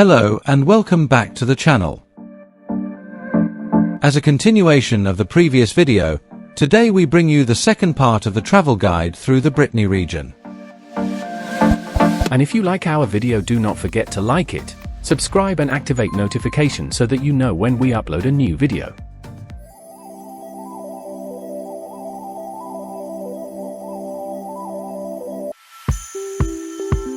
Hello and welcome back to the channel. As a continuation of the previous video, today we bring you the second part of the travel guide through the Brittany region. And if you like our video, do not forget to like it, subscribe and activate notifications so that you know when we upload a new video.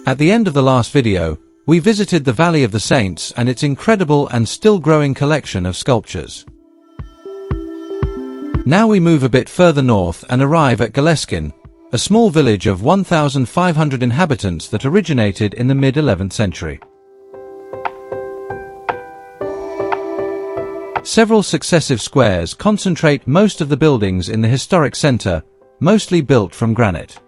At the end of the last video, we visited the Valley of the Saints and its incredible and still growing collection of sculptures. Now we move a bit further north and arrive at Guerlesquin, a small village of 1,500 inhabitants that originated in the mid-11th century. Several successive squares concentrate most of the buildings in the historic center, mostly built from granite.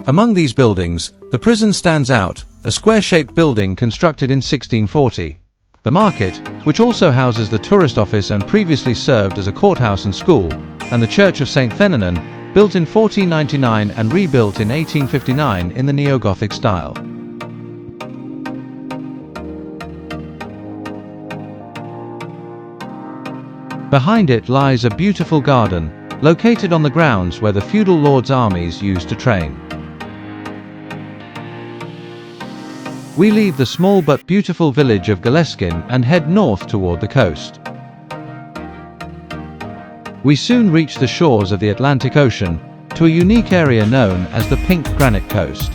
Among these buildings, the prison stands out, a square-shaped building constructed in 1640. The market, which also houses the tourist office and previously served as a courthouse and school, and the Church of St. Feninan, built in 1499 and rebuilt in 1859 in the neo-Gothic style. Behind it lies a beautiful garden, located on the grounds where the feudal lords' armies used to train. We leave the small but beautiful village of Guerlesquin and head north toward the coast. We soon reach the shores of the Atlantic Ocean, to a unique area known as the Pink Granite Coast.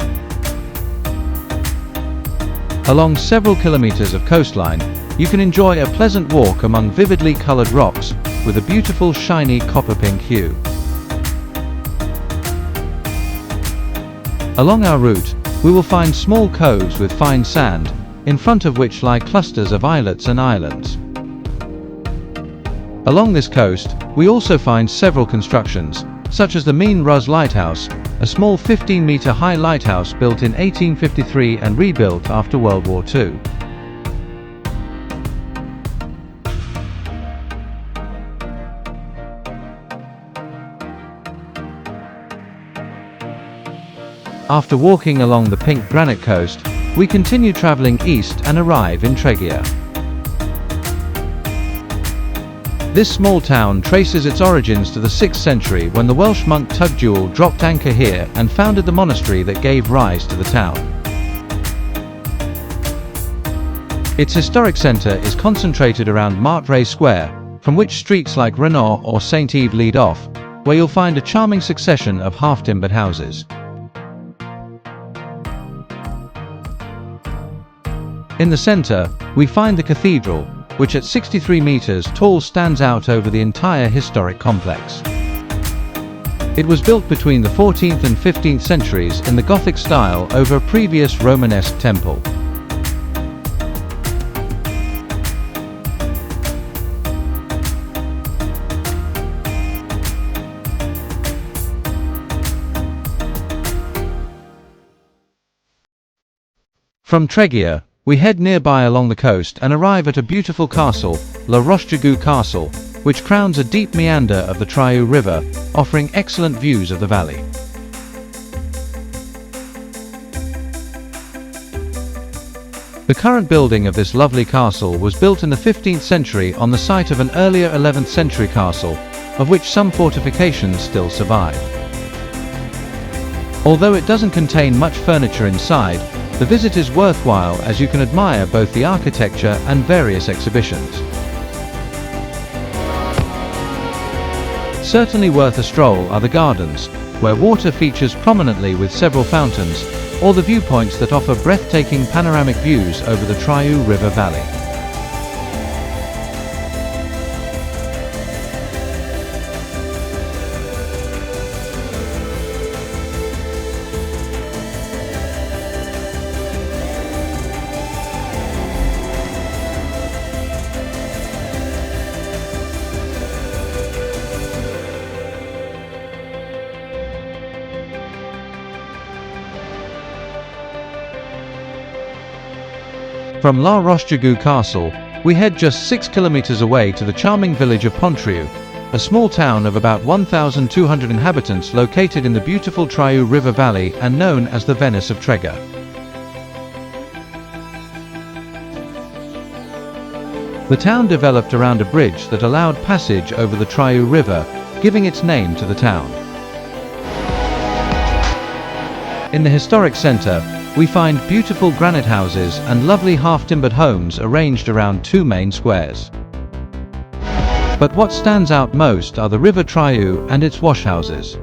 Along several kilometers of coastline, you can enjoy a pleasant walk among vividly colored rocks with a beautiful shiny copper-pink hue. Along our route, we will find small coves with fine sand, in front of which lie clusters of islets and islands. Along this coast, we also find several constructions, such as the Mean Ruz lighthouse, a small 15-meter high lighthouse built in 1853 and rebuilt after World War II. After walking along the Pink Granite Coast, we continue traveling east and arrive in Tréguier. This small town traces its origins to the 6th century when the Welsh monk Tugdual dropped anchor here and founded the monastery that gave rise to the town. Its historic centre is concentrated around Montreuil Square, from which streets like Renaud or Saint-Yves lead off, where you'll find a charming succession of half-timbered houses. In the center, we find the cathedral, which at 63 meters tall stands out over the entire historic complex. It was built between the 14th and 15th centuries in the Gothic style over a previous Romanesque temple. From Tréguier, we head nearby along the coast and arrive at a beautiful castle, La Roche-Jagu Castle, which crowns a deep meander of the Trieux River, offering excellent views of the valley. The current building of this lovely castle was built in the 15th century on the site of an earlier 11th century castle, of which some fortifications still survive. Although it doesn't contain much furniture inside, the visit is worthwhile as you can admire both the architecture and various exhibitions. Certainly worth a stroll are the gardens, where water features prominently with several fountains, or the viewpoints that offer breathtaking panoramic views over the Trieux River valley. From La Roche-Jagu Castle, we head just 6 kilometers away to the charming village of Pontrieux, a small town of about 1,200 inhabitants located in the beautiful Trieux River valley and known as the Venice of Trégor. The town developed around a bridge that allowed passage over the Trieux River, giving its name to the town. In the historic centre, we find beautiful granite houses and lovely half-timbered homes arranged around two main squares. But what stands out most are the River Trieux and its washhouses.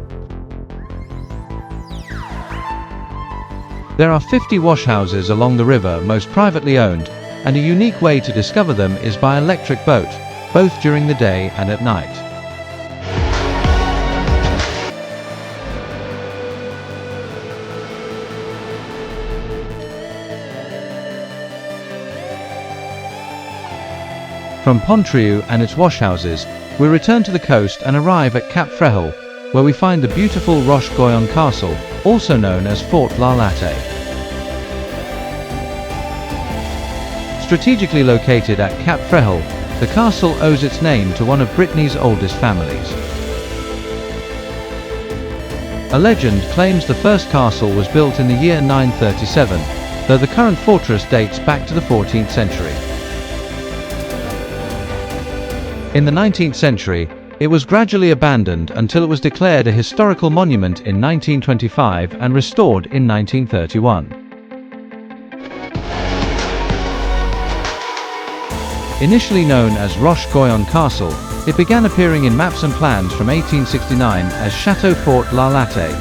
There are 50 washhouses along the river, most privately owned, and a unique way to discover them is by electric boat, both during the day and at night. From Pontrieux and its washhouses, we return to the coast and arrive at Cap Fréhel, where we find the beautiful Roche-Jagu castle, also known as Fort La Latte. Strategically located at Cap Fréhel, the castle owes its name to one of Brittany's oldest families. A legend claims the first castle was built in the year 937, though the current fortress dates back to the 14th century. In the 19th century, it was gradually abandoned until it was declared a historical monument in 1925 and restored in 1931. Initially known as Roche-Jagu Castle, it began appearing in maps and plans from 1869 as Château Fort La Latte,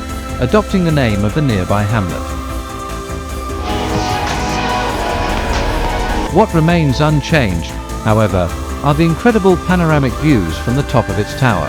adopting the name of the nearby hamlet. What remains unchanged, however, are the incredible panoramic views from the top of its tower.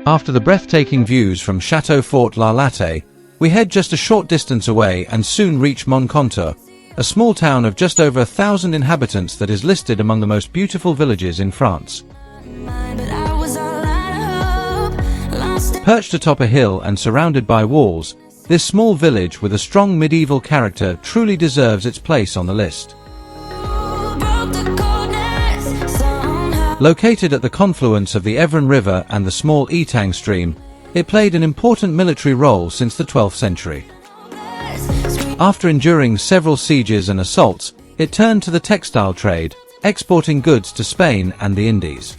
After the breathtaking views from Château Fort La Latte, we head just a short distance away and soon reach Mont-Saint-Michel, a small town of just over 1,000 inhabitants that is listed among the most beautiful villages in France. Perched atop a hill and surrounded by walls, this small village with a strong medieval character truly deserves its place on the list. Located at the confluence of the Evron River and the small Etang stream, it played an important military role since the 12th century. After enduring several sieges and assaults, it turned to the textile trade, exporting goods to Spain and the Indies.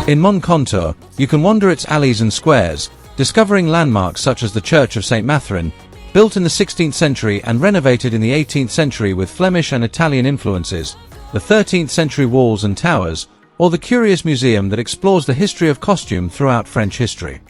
In Mont-Saint-Michel, you can wander its alleys and squares, discovering landmarks such as the Church of St. Matherin, built in the 16th century and renovated in the 18th century with Flemish and Italian influences, the 13th century walls and towers, or the curious museum that explores the history of costume throughout French history.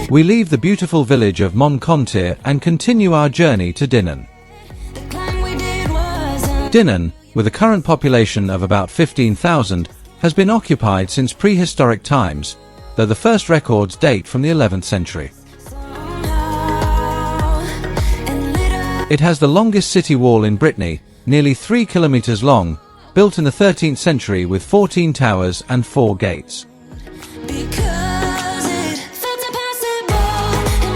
We leave the beautiful village of Mont-Saint-Michel and continue our journey to Dinan. Dinan, with a current population of about 15,000, has been occupied since prehistoric times, though the first records date from the 11th century. It has the longest city wall in Brittany, nearly 3 kilometers long, built in the 13th century with 14 towers and 4 gates.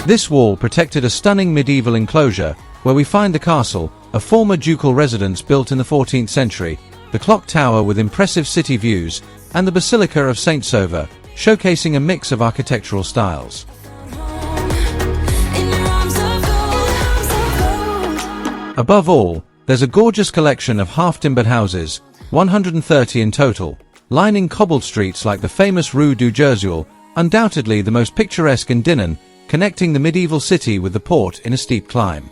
This wall protected a stunning medieval enclosure, where we find the castle, a former ducal residence built in the 14th century, the clock tower with impressive city views, and the Basilica of Saint Sauveur, showcasing a mix of architectural styles. Above all, there's a gorgeous collection of half-timbered houses, 130 in total, lining cobbled streets like the famous Rue du Gurzuel, undoubtedly the most picturesque in Dinan, connecting the medieval city with the port in a steep climb.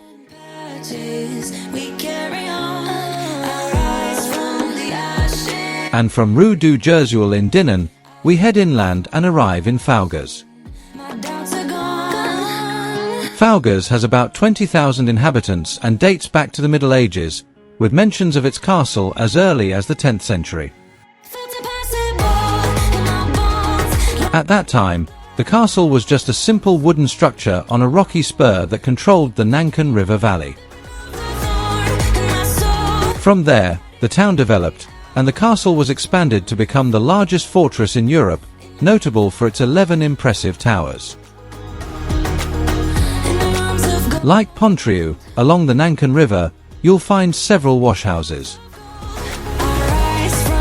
And from Rue du Gurzuel in Dinan, we head inland and arrive in Fougères. Fougères has about 20,000 inhabitants and dates back to the Middle Ages, with mentions of its castle as early as the 10th century. At that time, the castle was just a simple wooden structure on a rocky spur that controlled the Nankin River Valley. From there, the town developed, and the castle was expanded to become the largest fortress in Europe, notable for its 11 impressive towers. Like Pontrieux, along the Nankin River, you'll find several washhouses.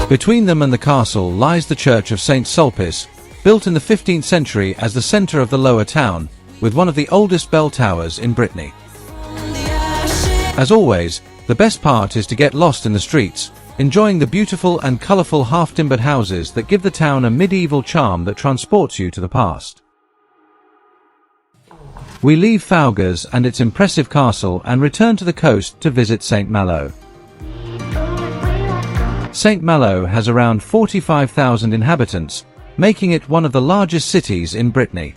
Between them and the castle lies the church of St. Sulpice, built in the 15th century as the centre of the lower town, with one of the oldest bell towers in Brittany. As always, the best part is to get lost in the streets, enjoying the beautiful and colourful half-timbered houses that give the town a medieval charm that transports you to the past. We leave Fougas and its impressive castle and return to the coast to visit Saint-Malo. Saint-Malo has around 45,000 inhabitants, making it one of the largest cities in Brittany.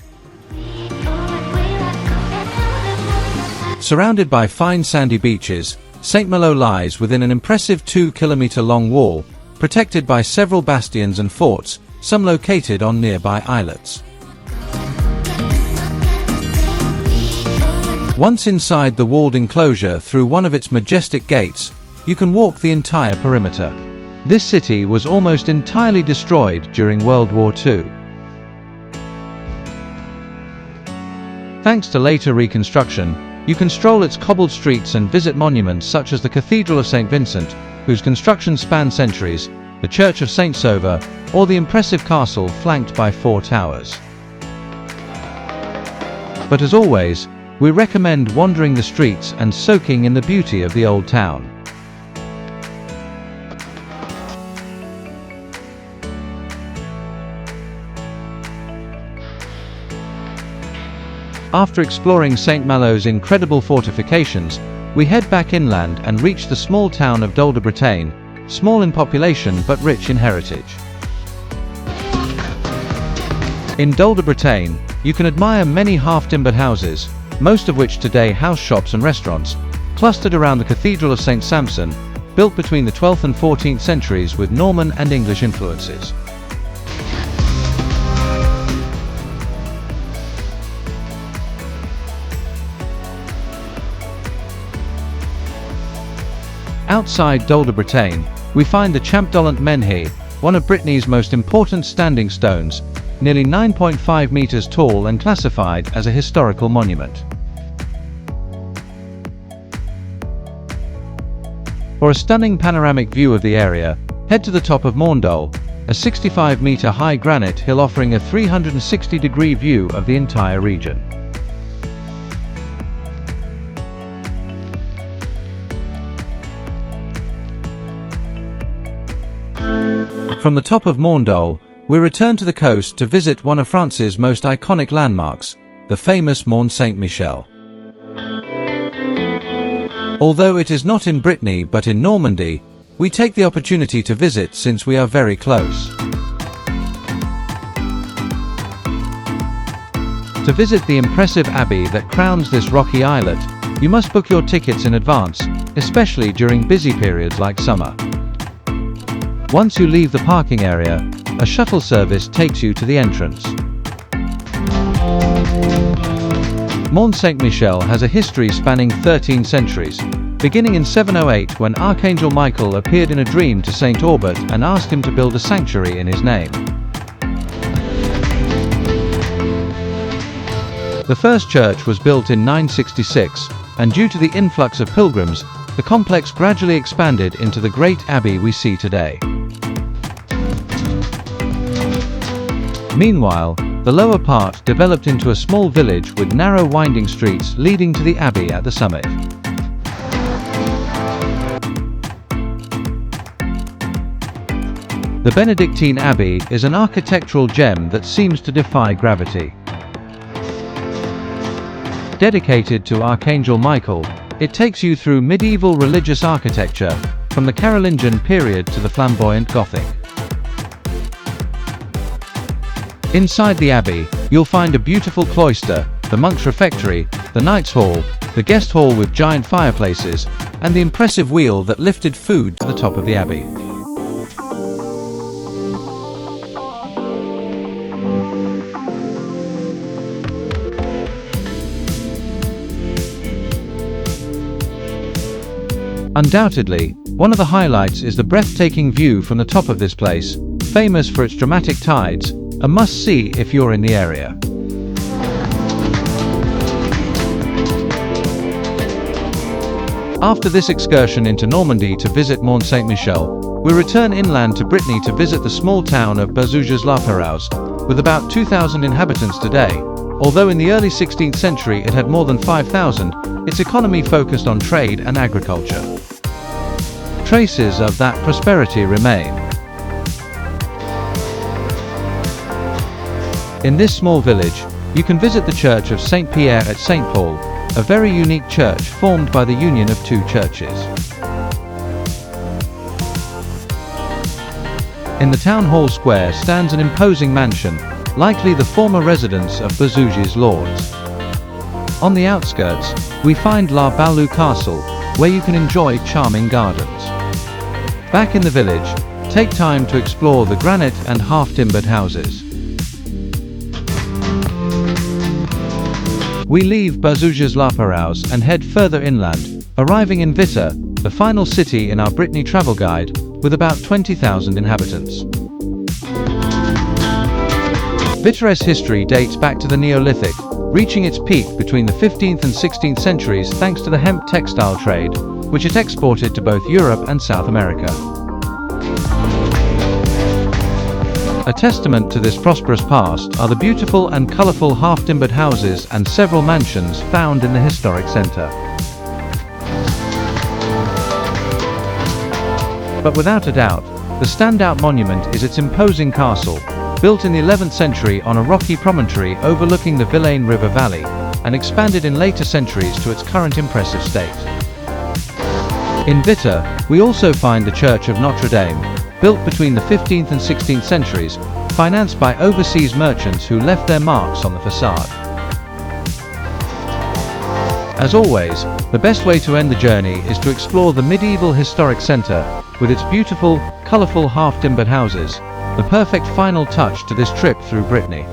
Surrounded by fine sandy beaches, Saint-Malo lies within an impressive 2-kilometre-long wall, protected by several bastions and forts, some located on nearby islets. Once inside the walled enclosure through one of its majestic gates, you can walk the entire perimeter. This city was almost entirely destroyed during World War II. Thanks to later reconstruction, you can stroll its cobbled streets and visit monuments such as the Cathedral of St. Vincent, whose construction spanned centuries, the Church of St. Sauveur, or the impressive castle flanked by 4 towers. But as always, we recommend wandering the streets and soaking in the beauty of the old town. After exploring Saint-Malo's incredible fortifications, we head back inland and reach the small town of Dol-de-Bretagne, small in population but rich in heritage. In Dol-de-Bretagne, you can admire many half-timbered houses, most of which today house shops and restaurants, clustered around the Cathedral of St. Sampson, built between the 12th and 14th centuries with Norman and English influences. Outside Dol-de-Bretagne, we find the Champ Dolent Menhir, one of Brittany's most important standing stones, nearly 9.5 meters tall and classified as a historical monument. For a stunning panoramic view of the area, head to the top of Mont-Dol, a 65-meter high granite hill offering a 360-degree view of the entire region. From the top of Mont-Dol, we return to the coast to visit one of France's most iconic landmarks, the famous Mont-Saint-Michel. Although it is not in Brittany but in Normandy, we take the opportunity to visit since we are very close. To visit the impressive abbey that crowns this rocky islet, you must book your tickets in advance, especially during busy periods like summer. Once you leave the parking area, a shuttle service takes you to the entrance. Mont-Saint-Michel has a history spanning 13 centuries, beginning in 708 when Archangel Michael appeared in a dream to Saint Aubert and asked him to build a sanctuary in his name. The first church was built in 966, and due to the influx of pilgrims, the complex gradually expanded into the great abbey we see today. Meanwhile, the lower part developed into a small village with narrow winding streets leading to the abbey at the summit. The Benedictine Abbey is an architectural gem that seems to defy gravity. Dedicated to Archangel Michael, it takes you through medieval religious architecture, from the Carolingian period to the flamboyant Gothic. Inside the abbey, you'll find a beautiful cloister, the monks' refectory, the knights' hall, the guest hall with giant fireplaces, and the impressive wheel that lifted food to the top of the abbey. Undoubtedly, one of the highlights is the breathtaking view from the top of this place, famous for its dramatic tides, a must-see if you're in the area. After this excursion into Normandy to visit Mont-Saint-Michel, we return inland to Brittany to visit the small town of Bazouges-la-Pérouse, with about 2,000 inhabitants today. Although in the early 16th century it had more than 5,000, its economy focused on trade and agriculture. Traces of that prosperity remain. In this small village, you can visit the church of Saint Pierre at Saint Paul, a very unique church formed by the union of two churches. In the town hall square stands an imposing mansion, likely the former residence of Bazouges' lords. On the outskirts, we find La Balou Castle, where you can enjoy charming gardens. Back in the village, take time to explore the granite and half-timbered houses. We leave Bazouges-la-Pérouse and head further inland, arriving in Vitré, the final city in our Brittany travel guide, with about 20,000 inhabitants. Vitré's history dates back to the Neolithic, reaching its peak between the 15th and 16th centuries thanks to the hemp textile trade, which it exported to both Europe and South America. A testament to this prosperous past are the beautiful and colorful half-timbered houses and several mansions found in the historic center. But without a doubt, the standout monument is its imposing castle, built in the 11th century on a rocky promontory overlooking the River valley, and expanded in later centuries to its current impressive state. In Vitré, we also find the Church of Notre Dame, built between the 15th and 16th centuries, financed by overseas merchants who left their marks on the facade. As always, the best way to end the journey is to explore the medieval historic center, with its beautiful, colorful half-timbered houses, the perfect final touch to this trip through Brittany.